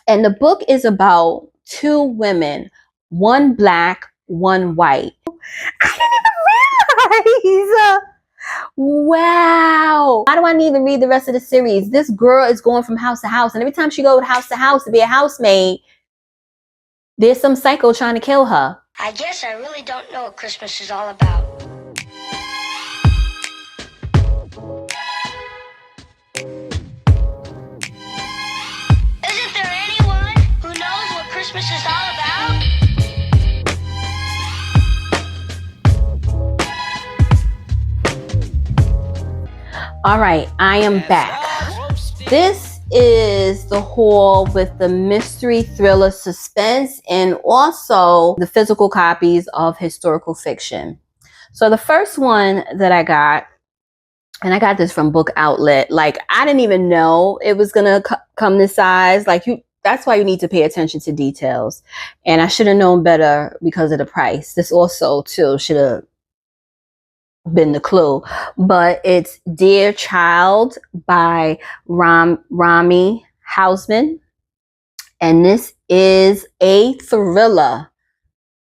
And the book is about two women, one black, one white. I didn't even realize. Wow. Why do I need to read the rest of the series? This girl is going from house to house, and every time she goes house to house to be a housemaid, there's some psycho trying to kill her. I guess I really don't know what Christmas is all about. Isn't there anyone who knows what Christmas is all about? All right, I am back. This is the haul with the mystery thriller Suspense and also the physical copies of historical fiction. So the first one that I got, and I got this from Book Outlet, like I didn't even know it was gonna come this size. Like that's why you need to pay attention to details. And I should have known better because of the price. This also too should have been the clue, but it's Dear Child by Ronnie Hausman, and this is a thriller.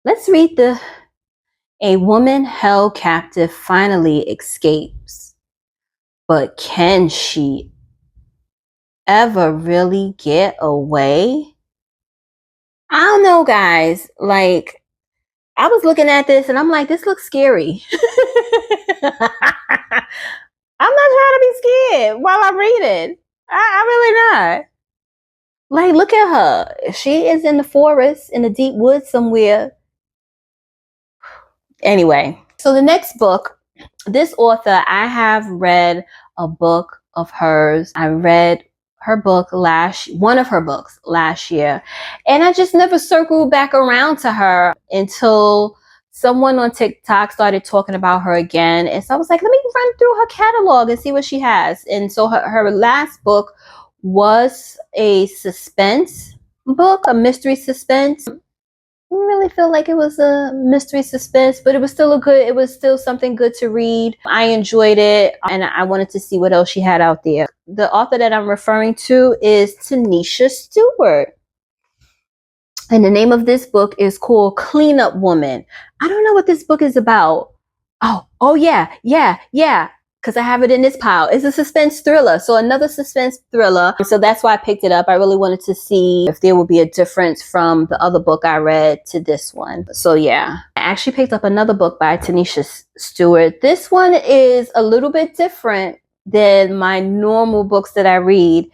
Let's read a woman held captive finally escapes, but can she ever really get away? I don't know, guys. Like, I was looking at this and I'm like, this looks scary. I'm not trying to be scared while I'm reading. I really not. Like, look at her. She is in the forest, in the deep woods somewhere. Anyway, so the next book, this author, I have read a book of hers. I read her book one of her books last year, and I just never circled back around to her until someone on TikTok started talking about her again. And so I was like, let me run through her catalog and see what she has. And so her last book was a suspense book, a mystery suspense. I didn't really feel like it was a mystery suspense, but it was still something good to read. I enjoyed it, and I wanted to see what else she had out there. The author that I'm referring to is Tanisha Stewart. And the name of this book is called Cleanup Woman. I don't know what this book is about. Oh yeah. Because I have it in this pile. It's a suspense thriller. So another suspense thriller. So that's why I picked it up. I really wanted to see if there would be a difference from the other book I read to this one. So yeah. I actually picked up another book by Tanisha Stewart. This one is a little bit different than my normal books that I read.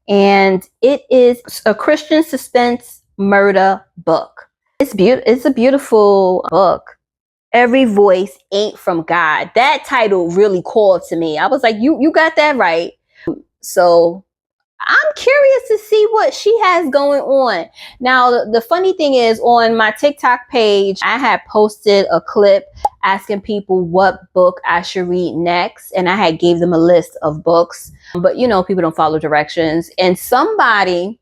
And it is a Christian suspense murder book. It's a beautiful book. Every voice ain't from God. That title really called to me. I was like, you got that right. So I'm curious to see what she has going on. Now, the funny thing is, on my TikTok page, I had posted a clip asking people what book I should read next. And I had gave them a list of books. But, people don't follow directions. And somebody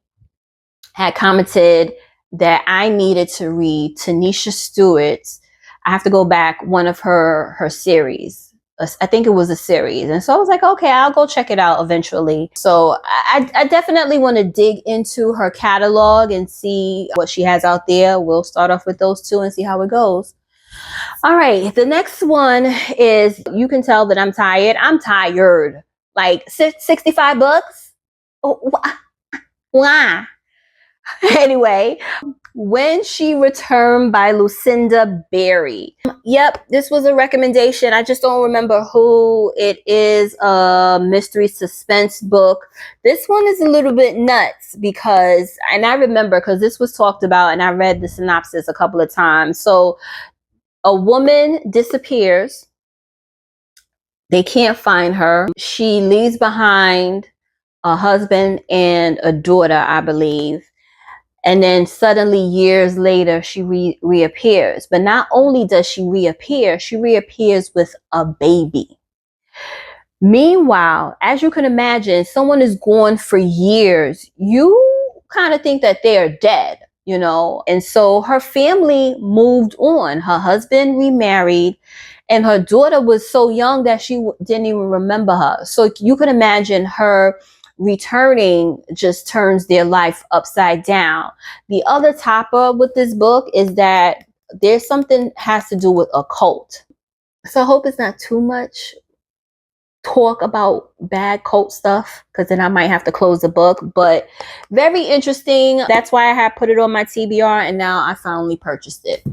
had commented that I needed to read Tanisha Stewart's, I have to go back, one of her series. I think it was a series. And so I was like, okay, I'll go check it out eventually. So I definitely want to dig into her catalog and see what she has out there. We'll start off with those two and see how it goes. All right. The next one is, you can tell that I'm tired. I'm tired. Like 65 bucks? Why? Anyway, When She Returned by Lucinda Berry. Yep, this was a recommendation. I just don't remember who it is. A mystery suspense book. This one is a little bit nuts and I remember because this was talked about and I read the synopsis a couple of times. So a woman disappears. They can't find her. She leaves behind a husband and a daughter, I believe. And then suddenly years later, she reappears. But not only does she reappears with a baby. Meanwhile, as you can imagine, someone is gone for years. You kind of think that they're dead, And so her family moved on. Her husband remarried, and her daughter was so young that she didn't even remember her. So you could imagine her returning just turns their life upside down. The other topper with this book is that there's something has to do with a cult. So I hope it's not too much talk about bad cult stuff, because then I might have to close the book. But very interesting. That's why I had put it on my TBR, and now I finally purchased it.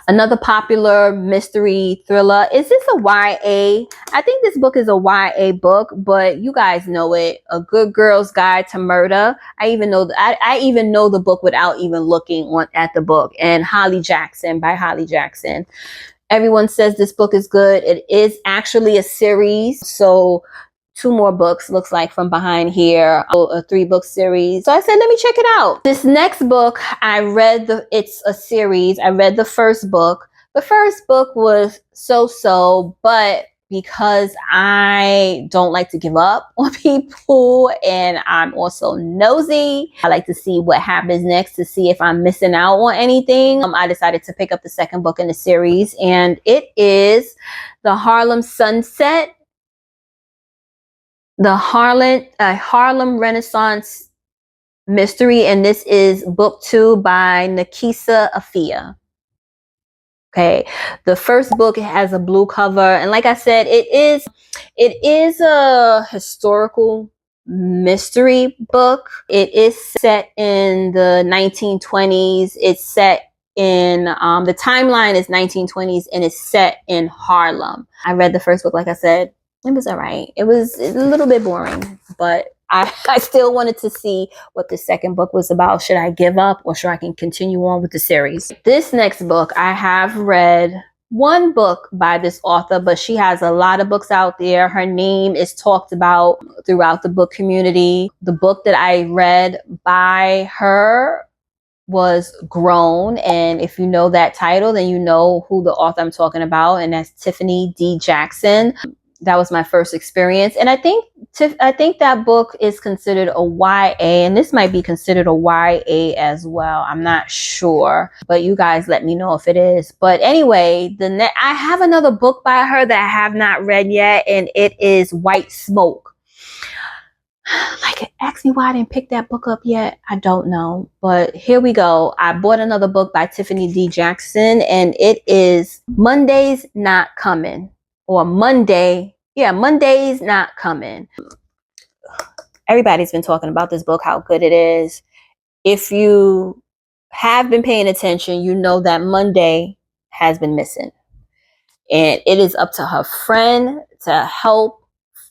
Another popular mystery thriller. Is this a YA? I think this book is a YA book, but you guys know it. A Good Girl's Guide to Murder. I even know the book without even looking at the book. And Holly Jackson, by Holly Jackson. Everyone says this book is good. It is actually a series. So 2 more books, looks like, from behind here, a 3-book series. So I said, let me check it out. This next book, it's a series. I read the first book. The first book was so-so, but because I don't like to give up on people and I'm also nosy, I like to see what happens next to see if I'm missing out on anything. I decided to pick up the second book in the series, and it is The Harlem Sunset. The Harlem Renaissance Mystery, and this is book 2 by Nikisa Afia. Okay, the first book has a blue cover, and like I said, it is a historical mystery book. It is set in the 1920s. It's set in the timeline is 1920s, and it's set in Harlem. I read the first book, like I said. It was all right. It was a little bit boring, but I still wanted to see what the second book was about. Should I give up, or should I can continue on with the series? This next book, I have read one book by this author, but she has a lot of books out there. Her name is talked about throughout the book community. The book that I read by her was Grown, and if you know that title, then you know who the author I'm talking about, and that's Tiffany D. Jackson. That was my first experience, and I think that book is considered a YA, and this might be considered a YA as well. I'm not sure, but you guys let me know if it is. But anyway, I have another book by her that I have not read yet, and it is White Smoke. Like, ask me why I didn't pick that book up yet. I don't know, but here we go. I bought another book by Tiffany D. Jackson, and it is Monday's Not Coming. Or Monday's Not Coming. Everybody's been talking about this book, how good it is. If you have been paying attention, you know that Monday has been missing. And it is up to her friend to help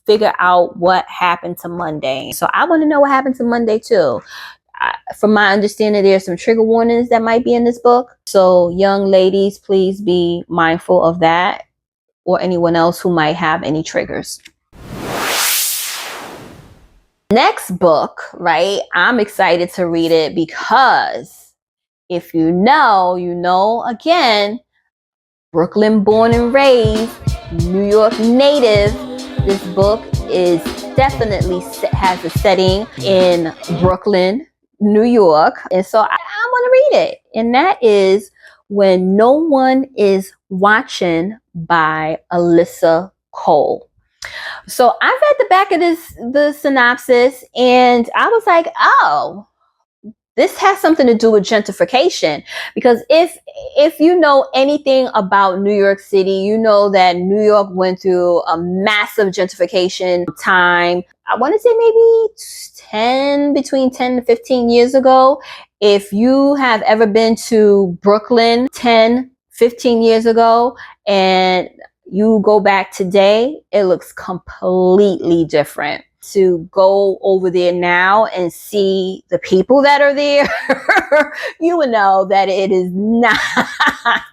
figure out what happened to Monday. So I want to know what happened to Monday too. From my understanding, there's some trigger warnings that might be in this book. So young ladies, please be mindful of that, or anyone else who might have any triggers. Next book, right? I'm excited to read it because if you know, again, Brooklyn born and raised, New York native. This book is definitely has a setting in Brooklyn, New York. And so I want to read it. And that is When No One Is Watching by Alyssa Cole. So I read the back of the synopsis, and I was like, oh, this has something to do with gentrification. Because if you know anything about New York City, you know that New York went through a massive gentrification time. I want to say maybe between 10 to 15 years ago. If you have ever been to Brooklyn 10, 15 years ago, and you go back today, it looks completely different. To go over there now and see the people that are there, you would know that it is not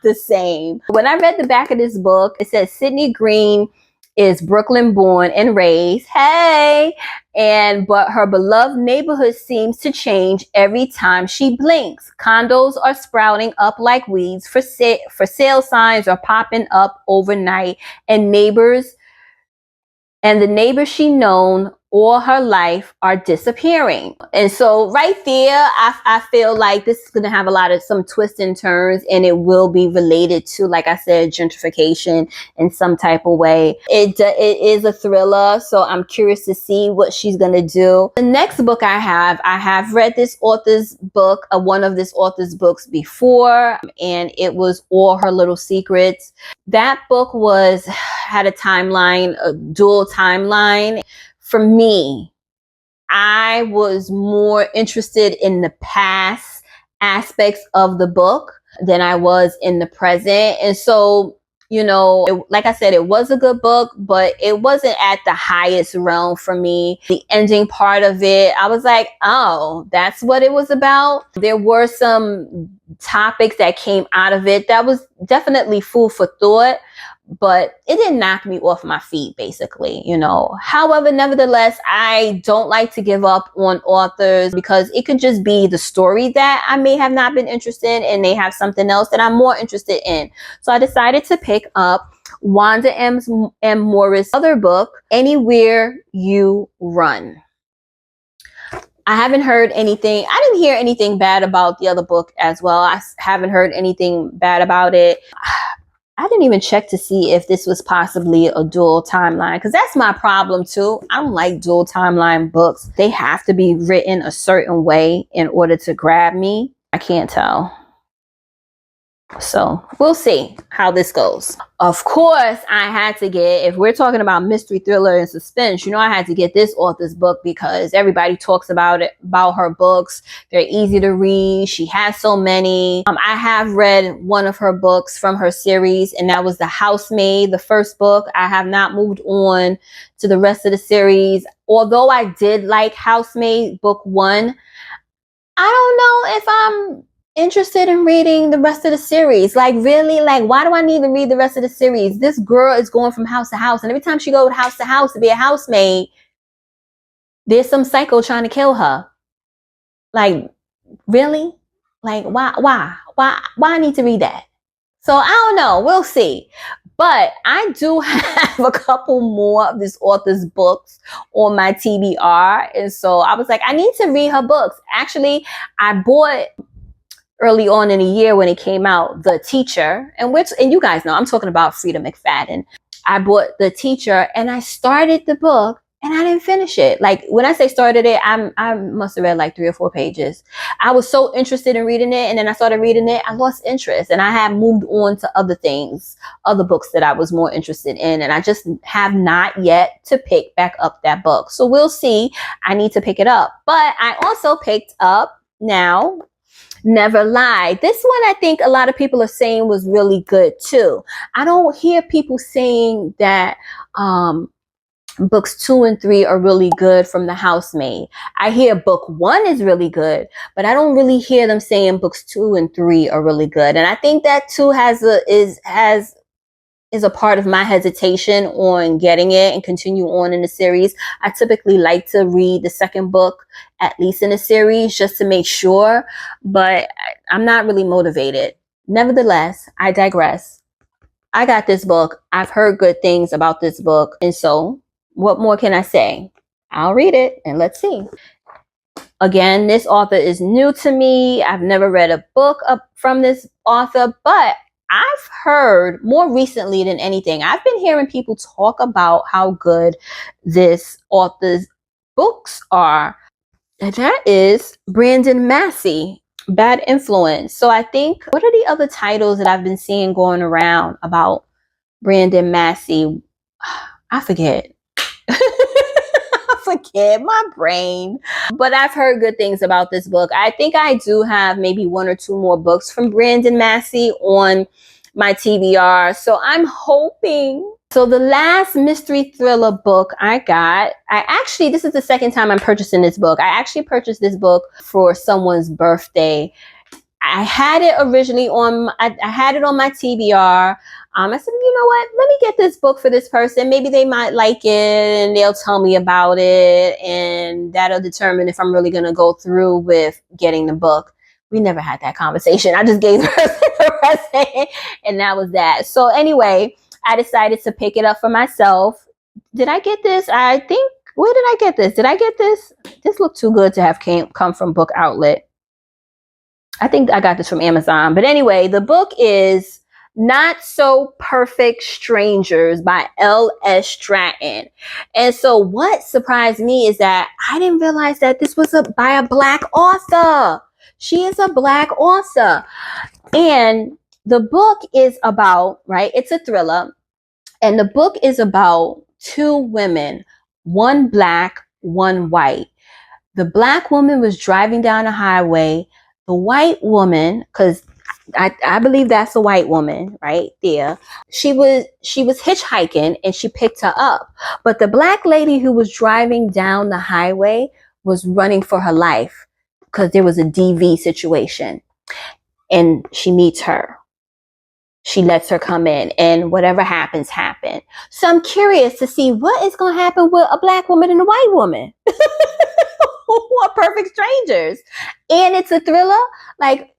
the same. When I read the back of this book, it says Sydney Green is Brooklyn born and raised. Hey! But her beloved neighborhood seems to change every time she blinks. Condos are sprouting up like weeds. For sale signs are popping up overnight, and the neighbors she known all her life are disappearing. And so right there, I feel like this is going to have a lot of some twists and turns, and it will be related to, like I said, gentrification in some type of way. It is a thriller, so I'm curious to see what she's going to do. The next book I have read this author's book, one of this author's books before, and it was All Her Little Secrets. That book had a timeline, a dual timeline. For me, I was more interested in the past aspects of the book than I was in the present. And so, like I said, it was a good book, but it wasn't at the highest realm for me. The ending part of it, I was like, oh, that's what it was about. There were some topics that came out of it that was definitely food for thought, but it didn't knock me off my feet, basically, However, nevertheless, I don't like to give up on authors because it could just be the story that I may have not been interested in, and they have something else that I'm more interested in. So I decided to pick up Wanda M. Morris' other book, Anywhere You Run. I haven't heard anything. I didn't hear anything bad about the other book as well. I haven't heard anything bad about it. I didn't even check to see if this was possibly a dual timeline, because that's my problem too. I don't like dual timeline books. They have to be written a certain way in order to grab me. I can't tell. So we'll see how this goes. Of course, I had to get, if we're talking about mystery, thriller, and suspense, I had to get this author's book because everybody talks about her books. They're easy to read. She has so many. I have read one of her books from her series, and that was The Housemaid, the first book. I have not moved on to the rest of the series. Although I did like Housemaid book 1, I don't know if I'm interested in reading the rest of the series. Like, really? Like, why do I need to read the rest of the series? This girl is going from house to house, and every time she goes house to house to be a housemaid, there's some psycho trying to kill her. Like, really? Like, why I need to read that? So I don't know. We'll see. But I do have a couple more of this author's books on my TBR. And so I was like, I need to read her books. Actually, I bought early on in the year when it came out, The Teacher, and you guys know I'm talking about Frida McFadden. I bought The Teacher, and I started the book, and I didn't finish it. Like, when I say started it, I must have read like 3 or 4 pages. I was so interested in reading it, and then I started reading it. I lost interest, and I have moved on to other things, other books that I was more interested in, and I just have not yet to pick back up that book. So we'll see. I need to pick it up. But I also picked up now Never Lie. This one, I think a lot of people are saying was really good too. I don't hear people saying that books 2 and 3 are really good from The Housemaid. I hear book 1 is really good, but I don't really hear them saying books 2 and 3 are really good. And I think that too is a part of my hesitation on getting it and continue on in the series. I typically like to read the second book, at least in the series, just to make sure, but I'm not really motivated. Nevertheless, I digress. I got this book. I've heard good things about this book. And so what more can I say? I'll read it and let's see. Again, this author is new to me. I've never read a book from this author, but I've heard more recently than anything, I've been hearing people talk about how good this author's books are. And that is Brandon Massey, Bad Influence. So I think, what are the other titles that I've been seeing going around about Brandon Massey? I forget. Forget my brain, but I've heard good things about this book. I think I do have maybe 1 or 2 more books from Brandon Massey on my TBR, so I'm hoping. So the last mystery thriller book I got, this is the second time I'm purchasing this book. I actually purchased this book for someone's birthday. I had it originally I had it on my TBR. I said, you know what? Let me get this book for this person. Maybe they might like it and they'll tell me about it. And that'll determine if I'm really going to go through with getting the book. We never had that conversation. I just gave her the present and that was that. So anyway, I decided to pick it up for myself. Did I get this? I think Where did I get this? Did I get this? This looked too good to have come from Book Outlet. I think I got this from Amazon. But anyway, the book is Not So Perfect Strangers by L.S. Stratton. And so what surprised me is that I didn't realize that this was by a Black author. She is a Black author. And the book is about, right? It's a thriller. And the book is about two women, one Black, one white. The Black woman was driving down the highway. The white woman, because I believe that's a white woman right there. She was hitchhiking and she picked her up. But the Black lady who was driving down the highway was running for her life because there was a DV situation. And she meets her. She lets her come in, and whatever happens, happen. So I'm curious to see what is going to happen with a Black woman and a white woman who are perfect strangers. And it's a thriller. Like,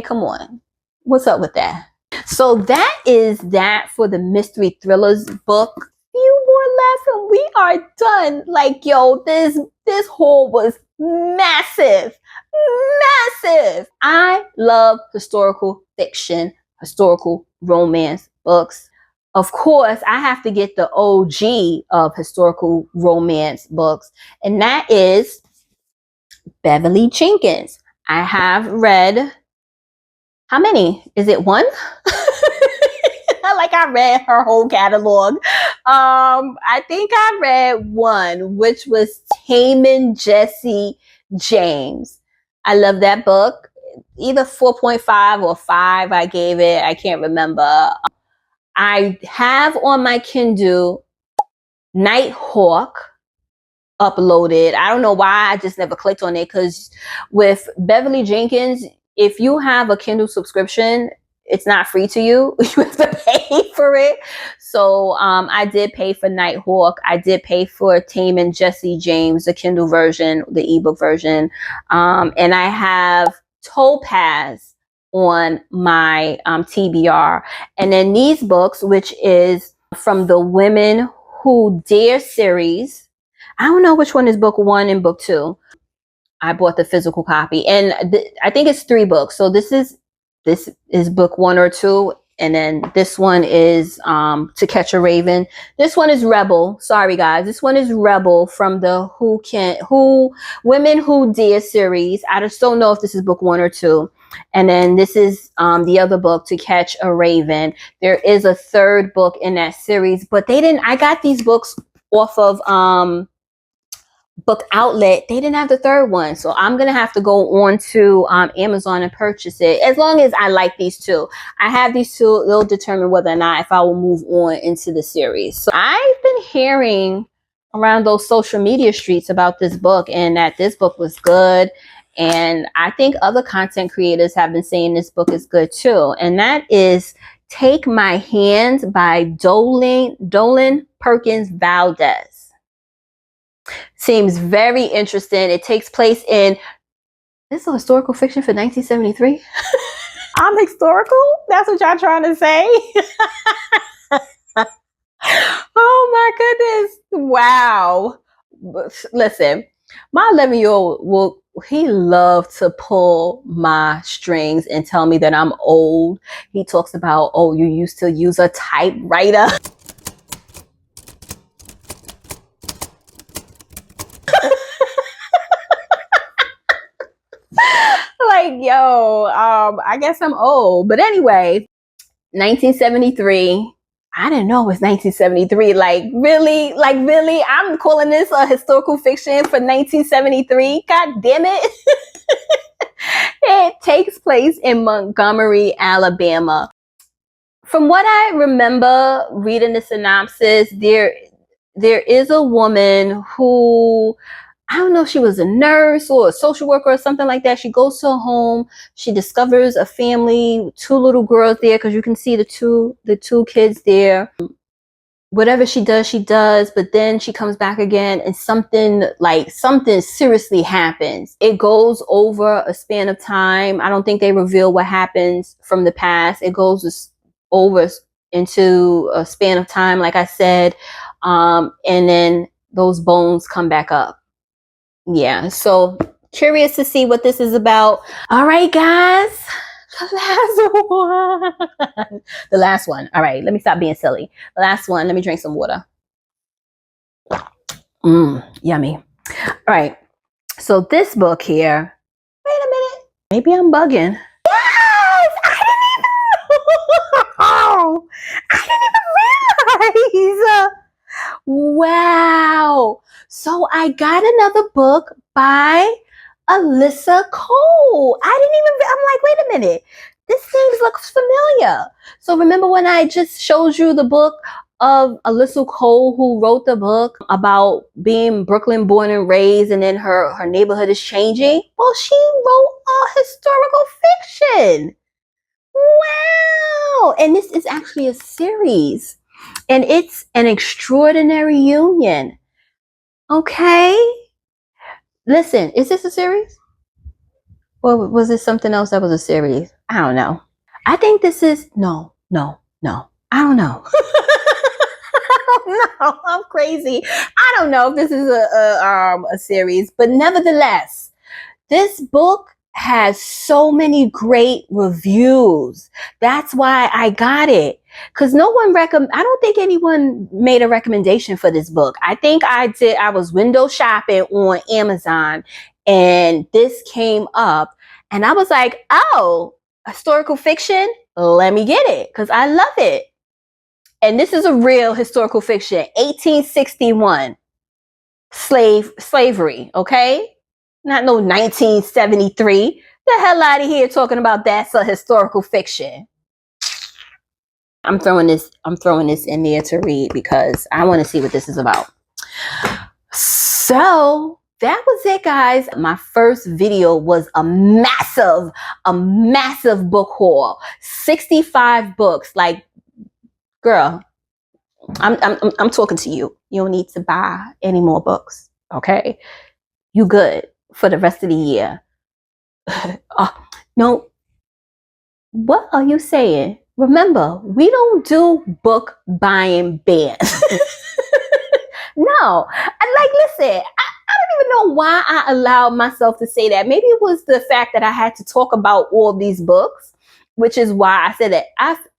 come on. What's up with that? So that is that for the mystery thrillers book. Few more left and we are done. Like, yo, this haul was massive. Massive. I love historical fiction, historical romance books. Of course, I have to get the OG of historical romance books, and that is Beverly Jenkins. I have read, how many? Is it one? Like I read her whole catalog. I think I read one, which was Taming Jesse James. I love that book. Either 4.5 or 5 I gave it. I can't remember. I have on my Kindle Nighthawk uploaded. I don't know why I just never clicked on it, because with Beverly Jenkins, if you have a Kindle subscription, it's not free to you. You have to pay for it. So I did pay for Nighthawk. I did pay for Taming Jesse James, the Kindle version, the ebook version. And I have Topaz on my TBR. And then these books, which is from the Women Who Dare series. I don't know which one is book 1 and book 2. I bought the physical copy, and I think it's 3 books. So this is book 1 or 2, and then this one is To Catch a Raven. This one is Rebel. Sorry guys, this one is Rebel from the Women Who Dare series. I just don't know if this is book 1 or 2. And then this is the other book, To Catch a Raven. There is a 3rd book in that series, but I got these books off of Book Outlet. They didn't have the 3rd one, so I'm gonna have to go on to Amazon and purchase it. As long as I like these 2, I have these 2. It'll determine whether or not if I will move on into the series. So I've been hearing around those social media streets about this book, and that this book was good. And I think other content creators have been saying this book is good too. And that is Take My Hand by Dolan Perkins Valdez. Seems very interesting. It takes place in, this is a historical fiction for 1973. I'm historical? That's what y'all trying to say? Oh my goodness. Wow. Listen, my 11-year-old he loved to pull my strings and tell me that I'm old. He talks about, oh, you used to use a typewriter. Like, yo, I guess I'm old. But anyway, 1973. I didn't know it was 1973. Like, really? I'm calling this a historical fiction for 1973? God damn it. It takes place in Montgomery, Alabama. From what I remember reading the synopsis, there is a woman who, I don't know if she was a nurse or a social worker or something like that. She goes to a home. She discovers a family, 2 little girls there, because you can see the two kids there. Whatever she does, but then she comes back again and something seriously happens. It goes over a span of time. I don't think they reveal what happens from the past. It goes over into a span of time, like I said. And then those bones come back up. Yeah, so curious to see what this is about. All right, guys. The last one. The last one. All right, let me stop being silly. The last one. Let me drink some water. Yummy. All right. So this book here. Wait a minute. Maybe I'm bugging. Yes! I didn't even realize. Wow. So I got another book by Alyssa Cole. I'm like, wait a minute. This name looks familiar. So remember when I just showed you the book of Alyssa Cole, who wrote the book about being Brooklyn born and raised, and then her neighborhood is changing? Well, she wrote a historical fiction. Wow. And this is actually a series. And it's An Extraordinary Union. Okay. Listen, is this a series? Or was this something else that was a series? I don't know. I think this is, no. I don't know. No, I'm crazy. I don't know if this is a series, but nevertheless, this book has so many great reviews. That's why I got it. Because I don't think anyone made a recommendation for this book. I think I did. I was window shopping on Amazon and this came up and I was like, oh, historical fiction? Let me get it because I love it. And this is a real historical fiction. 1861. Slavery, okay? Not no 1973. The hell out of here talking about that's a historical fiction. I'm throwing this in there to read because I want to see what this is about. So that was it, guys. My first video was a massive book haul. 65 books. Like, girl, I'm talking to you. You don't need to buy any more books. Okay? You good for the rest of the year. No. What are you saying? Remember, we don't do book buying bans. No. Listen, I don't even know why I allowed myself to say that. Maybe it was the fact that I had to talk about all these books, which is why I said that.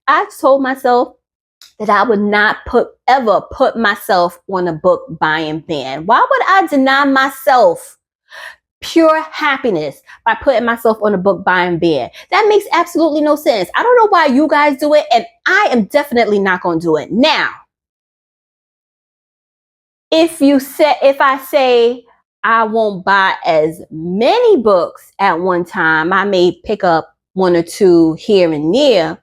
I told myself that I would not ever put myself on a book buying ban. Why would I deny myself pure happiness by putting myself on a book buying ban? That makes absolutely no sense. I don't know why you guys do it, and I am definitely not going to do it. Now, if I say I won't buy as many books at one time, I may pick up one or two here and there.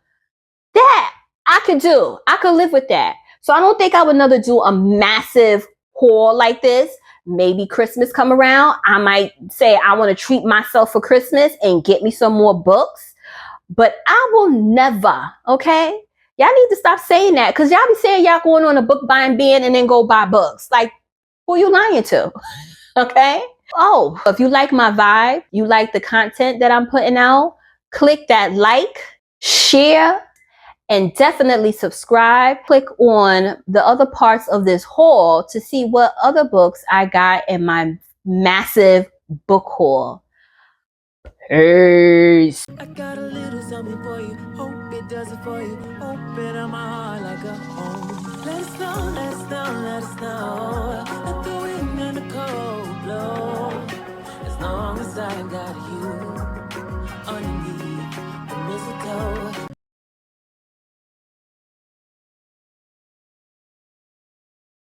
That I could do. I could live with that. So I don't think I would never do a massive haul like this. Maybe Christmas come around, I might say I want to treat myself for Christmas and get me some more books. But I will never, okay? Y'all need to stop saying that because y'all be saying y'all going on a book buying ban and then go buy books. Like, who you lying to? Okay? Oh, if you like my vibe, you like the content that I'm putting out, click that like, share, and definitely subscribe. Click on the other parts of this haul to see what other books I got in my massive book haul. Peace. I got a little something for you. Hope it does it for you. Open up my heart like a home. Let us know, let us know, let us know. Let the wind and the cold blow. As long as I got you.